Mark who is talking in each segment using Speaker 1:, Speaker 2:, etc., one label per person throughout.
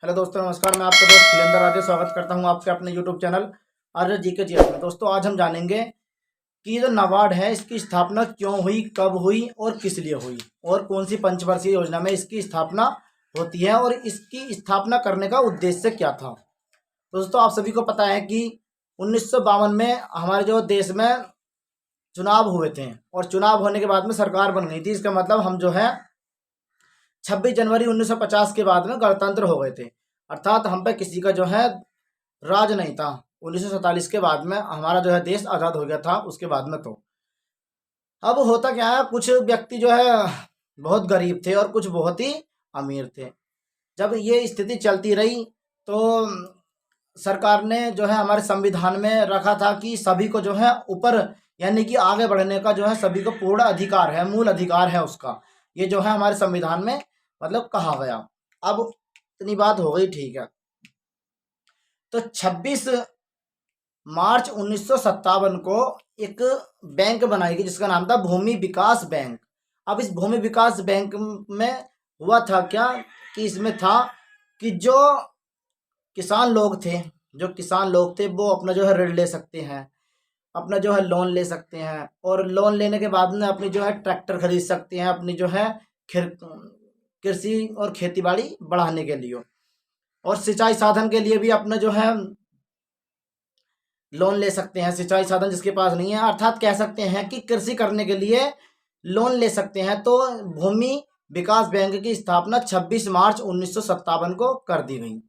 Speaker 1: Hello दोस्तों, नमस्कार। मैं आपका दोस्त खिलेंद्र राजे स्वागत करता हूं आपके अपने यूट्यूब चैनल आर्य जी के जीएस में। दोस्तों, आज हम जानेंगे कि ये जो नाबार्ड है इसकी स्थापना क्यों हुई, कब हुई और किस लिए हुई, और कौन सी पंचवर्षीय योजना में इसकी स्थापना होती है और इसकी स्थापना करने का उद्देश्य क्या था। दोस्तों, आप सभी को पता है कि 1952 में हमारे जो देश में चुनाव हुए थे और चुनाव होने के बाद में सरकार बन गई थी। इसका मतलब हम जो है 26 जनवरी 1950 के बाद में गणतंत्र हो गए थे, अर्थात हम पे किसी का जो है राज नहीं था। 1947 के बाद में हमारा जो है देश आज़ाद हो गया था। उसके बाद में तो अब होता क्या है, कुछ व्यक्ति जो है बहुत गरीब थे और कुछ बहुत ही अमीर थे। जब ये स्थिति चलती रही तो सरकार ने जो है हमारे संविधान में रखा था कि सभी को जो है ऊपर, यानी कि आगे बढ़ने का जो है सभी को पूर्ण अधिकार है, मूल अधिकार है उसका। ये जो है हमारे संविधान में मतलब कहा गया। अब इतनी बात हो गई, ठीक है। तो 26 मार्च 1957 को एक बैंक बनाई गई जिसका नाम था भूमि विकास बैंक। अब इस भूमि विकास बैंक में हुआ था क्या कि इसमें था कि जो किसान लोग थे वो अपना जो है ऋण ले सकते हैं, अपना जो है लोन ले सकते हैं, और लोन लेने के बाद में अपनी जो है ट्रैक्टर खरीद सकते हैं, अपनी जो है कृषि और खेती बाड़ी बढ़ाने के लिए, और सिंचाई साधन के लिए भी अपना जो है लोन ले सकते हैं। सिंचाई साधन जिसके पास नहीं है, अर्थात कह सकते हैं कि कृषि करने के लिए लोन ले सकते हैं। तो भूमि विकास बैंक की स्थापना 26 मार्च 1957 को कर दी गई।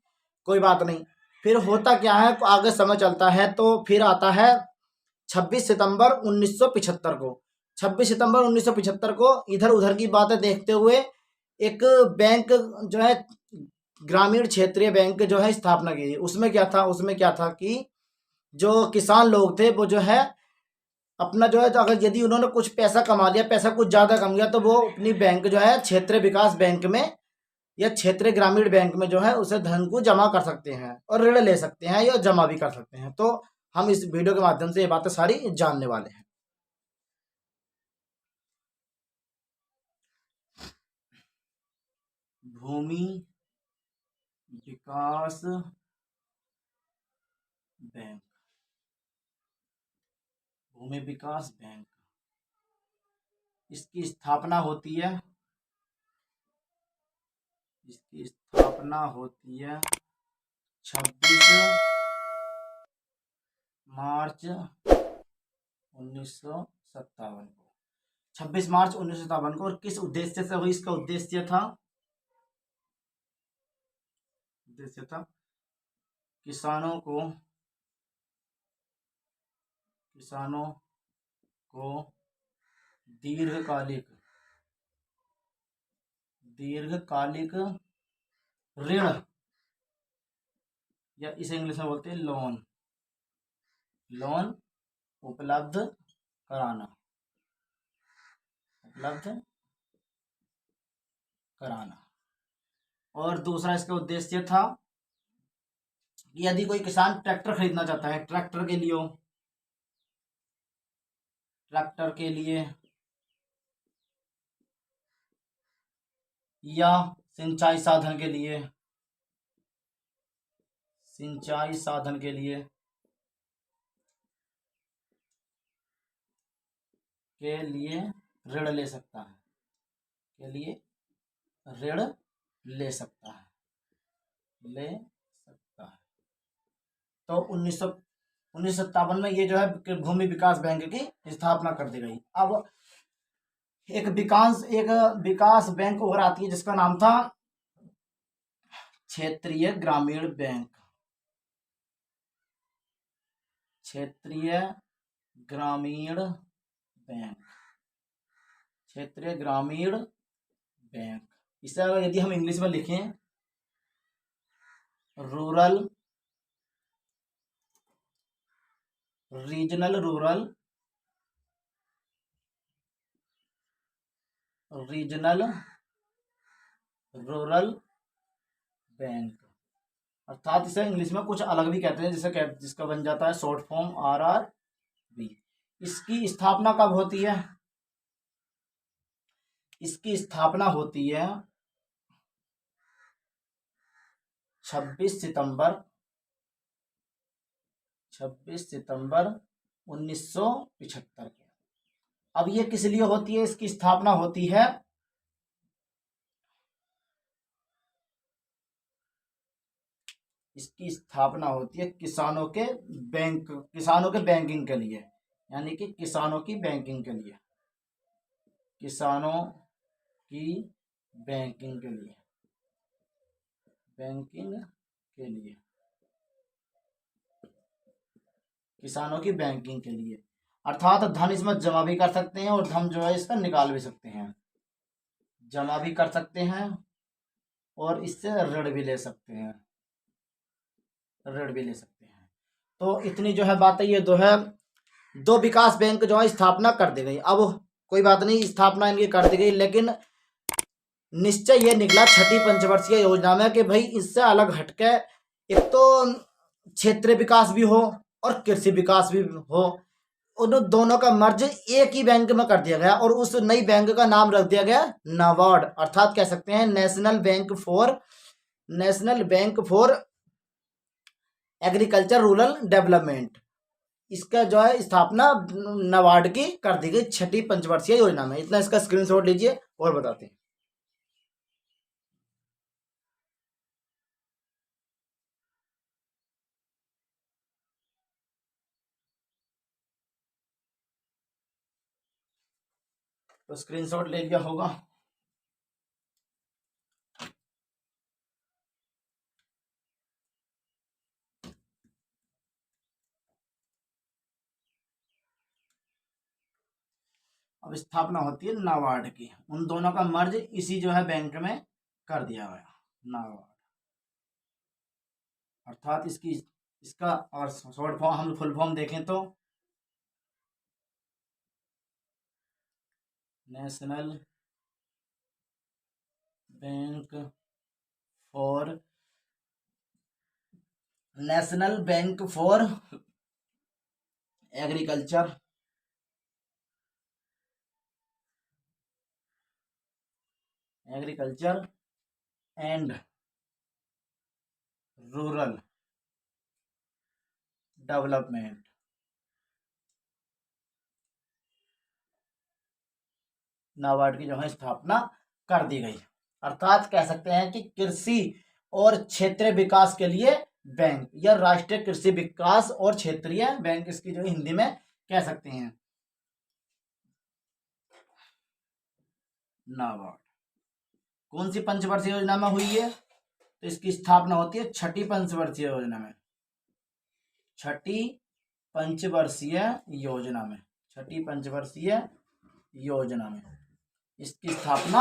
Speaker 1: कोई बात नहीं, फिर होता क्या है, आगे समय चलता है तो फिर आता है 26 सितंबर 1975 को। 26 सितंबर 1975 को इधर उधर की बातें देखते हुए एक बैंक जो है ग्रामीण क्षेत्रीय बैंक जो है स्थापना की। उसमें क्या था कि जो किसान लोग थे वो जो है अपना जो है, तो अगर यदि उन्होंने कुछ पैसा कमा लिया, पैसा कुछ ज़्यादा कम गया, तो वो अपनी बैंक जो है क्षेत्रीय विकास बैंक में या क्षेत्रीय ग्रामीण बैंक में जो है उसे धन को जमा कर सकते हैं और ऋण ले सकते हैं या जमा भी कर सकते हैं। तो हम इस वीडियो के माध्यम से ये बातें सारी जानने वाले हैं। भूमि विकास बैंक, भूमि विकास बैंक, इसकी स्थापना होती है, इसकी स्थापना होती है 26 मार्च 1957 को। 26 मार्च 1957 को। और किस उद्देश्य से हुई? इसका उद्देश्य था किसानों को दीर्घकालिक ऋण, या इसे इंग्लिश में बोलते हैं लोन उपलब्ध कराना। और दूसरा इसका उद्देश्य था कि यदि कोई किसान ट्रैक्टर खरीदना चाहता है, ट्रैक्टर के लिए या सिंचाई साधन के लिए ऋण ले सकता है, ऋण ले सकता है। तो 1957 में ये जो है भूमि विकास बैंक की स्थापना कर दी गई। अब एक विकास बैंक और आती है जिसका नाम था क्षेत्रीय ग्रामीण बैंक। क्षेत्रीय ग्रामीण बैंक, इसे अगर यदि हम इंग्लिश में लिखें, रीजनल रूरल बैंक, अर्थात इसे इंग्लिश में कुछ अलग भी कहते हैं, जिसका बन जाता है शॉर्ट फॉर्म RRB। इसकी स्थापना कब होती है? इसकी स्थापना होती है 26 सितंबर 1975 के। अब ये किस लिए होती है? इसकी स्थापना होती है किसानों के बैंकिंग के लिए, यानी कि किसानों की बैंकिंग के लिए, किसानों की बैंकिंग के लिए, बैंकिंग के लिए, किसानों की बैंकिंग के लिए। अर्थात धन इसमें जमा भी कर सकते हैं और धन जो है इसका निकाल भी सकते हैं, जमा भी कर सकते हैं और इससे ऋण भी ले सकते हैं, ऋण भी ले सकते हैं। तो इतनी जो है बातें, ये दो है, दो विकास बैंक जो है स्थापना कर दी गई। अब कोई बात नहीं, स्थापना इनकी कर दी गई, लेकिन निश्चय ये निकला छठी पंचवर्षीय योजना में कि भाई इससे अलग हटके एक तो क्षेत्रीय विकास भी हो और कृषि विकास भी हो, उन दोनों का मर्ज एक ही बैंक में कर दिया गया और उस नई बैंक का नाम रख दिया गया नाबार्ड, अर्थात कह सकते हैं national bank for agriculture rural development. इसका जो है स्थापना नाबार्ड की कर दी गई छठी पंचवर्षीय योजना में। इतना इसका स्क्रीनशॉट लीजिए और बताते हैं। तो स्क्रीनशॉट ले लिया होगा। अब स्थापना होती है नाबार्ड की, उन दोनों का मर्ज इसी जो है बैंक में कर दिया गया नाबार्ड, अर्थात इसका और शॉर्ट फॉर्म, हम फुल फॉर्म देखें तो national bank for agriculture and rural development. NABARD की जो है स्थापना कर दी गई, अर्थात कह सकते हैं कि कृषि और क्षेत्रीय विकास के लिए बैंक, या राष्ट्रीय कृषि विकास और क्षेत्रीय बैंक, इसकी जो हिंदी में कह सकते हैं नाबार्ड। कौन सी पंचवर्षीय योजना में हुई है? तो इसकी स्थापना होती है छठी पंचवर्षीय योजना में, छठी पंचवर्षीय योजना में, छठी पंचवर्षीय योजना में इसकी स्थापना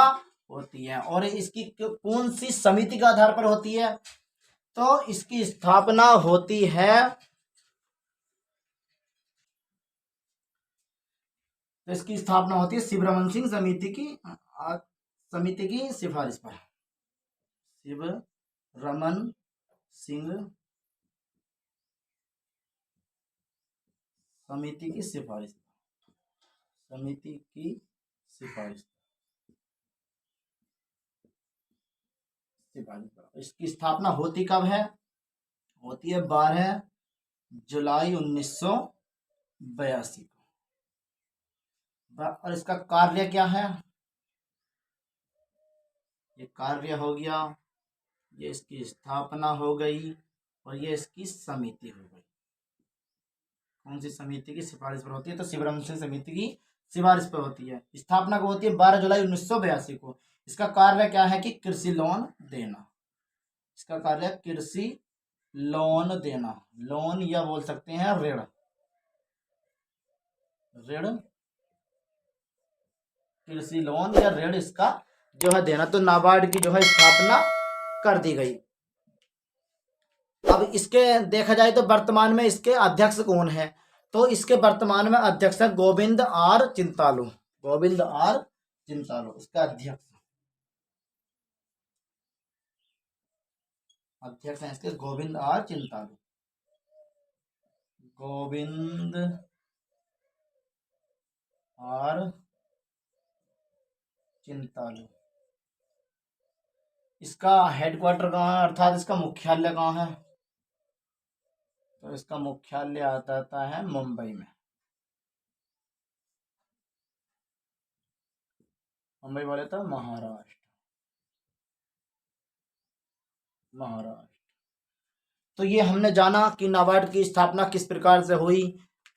Speaker 1: होती है। और इसकी कौन सी समिति के आधार पर होती है? तो इसकी स्थापना होती है, तो इसकी स्थापना होती है शिवरमन सिंह समिति की सिफारिश पर, शिवरमन सिंह समिति की सिफारिश, समिति की सिफारिश, इसकी स्थापना होती कब है? होती है 12 जुलाई 1982 को। और इसका कार्य क्या है? ये कार्य हो गया, ये इसकी स्थापना हो गई और ये इसकी समिति हो गई। कौन सी समिति की सिफारिश पर होती है? तो शिवरमन सिंह समिति की सिफारिश पर होती है। स्थापना को होती है 12 जुलाई 1982 को। इसका कार्य क्या है? कि कृषि लोन देना, इसका कार्य कृषि लोन देना, लोन या बोल सकते हैं ऋण, कृषि लोन या ऋण इसका जो है देना। तो नाबार्ड की जो है स्थापना कर दी गई। अब इसके देखा जाए तो वर्तमान में इसके अध्यक्ष कौन है? तो इसके वर्तमान में अध्यक्ष है गोविंद आर चिंतालू, गोविंद आर चिंतालू इसका अध्यक्ष, अध्यक्ष है इसके गोविंद आर चिंतालू, गोविंद आर चिंतालू। इसका हेडक्वार्टर कहाँ है, अर्थात इसका मुख्यालय कहाँ है? तो इसका मुख्यालय आता है मुंबई में। मुंबई बोले तो महाराष्ट्र। तो ये हमने जाना कि नाबार्ड की स्थापना किस प्रकार से हुई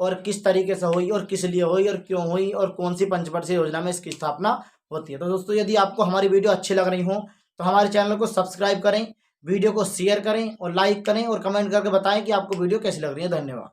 Speaker 1: और किस तरीके से हुई और किस लिए हुई और क्यों हुई और कौन सी पंचवर्षीय योजना में इसकी स्थापना होती है। तो दोस्तों यदि आपको हमारी वीडियो अच्छी लग रही हो तो हमारे चैनल को सब्सक्राइब करें, वीडियो को शेयर करें और लाइक करें और कमेंट करके बताएं कि आपको वीडियो कैसी लग रही है। धन्यवाद।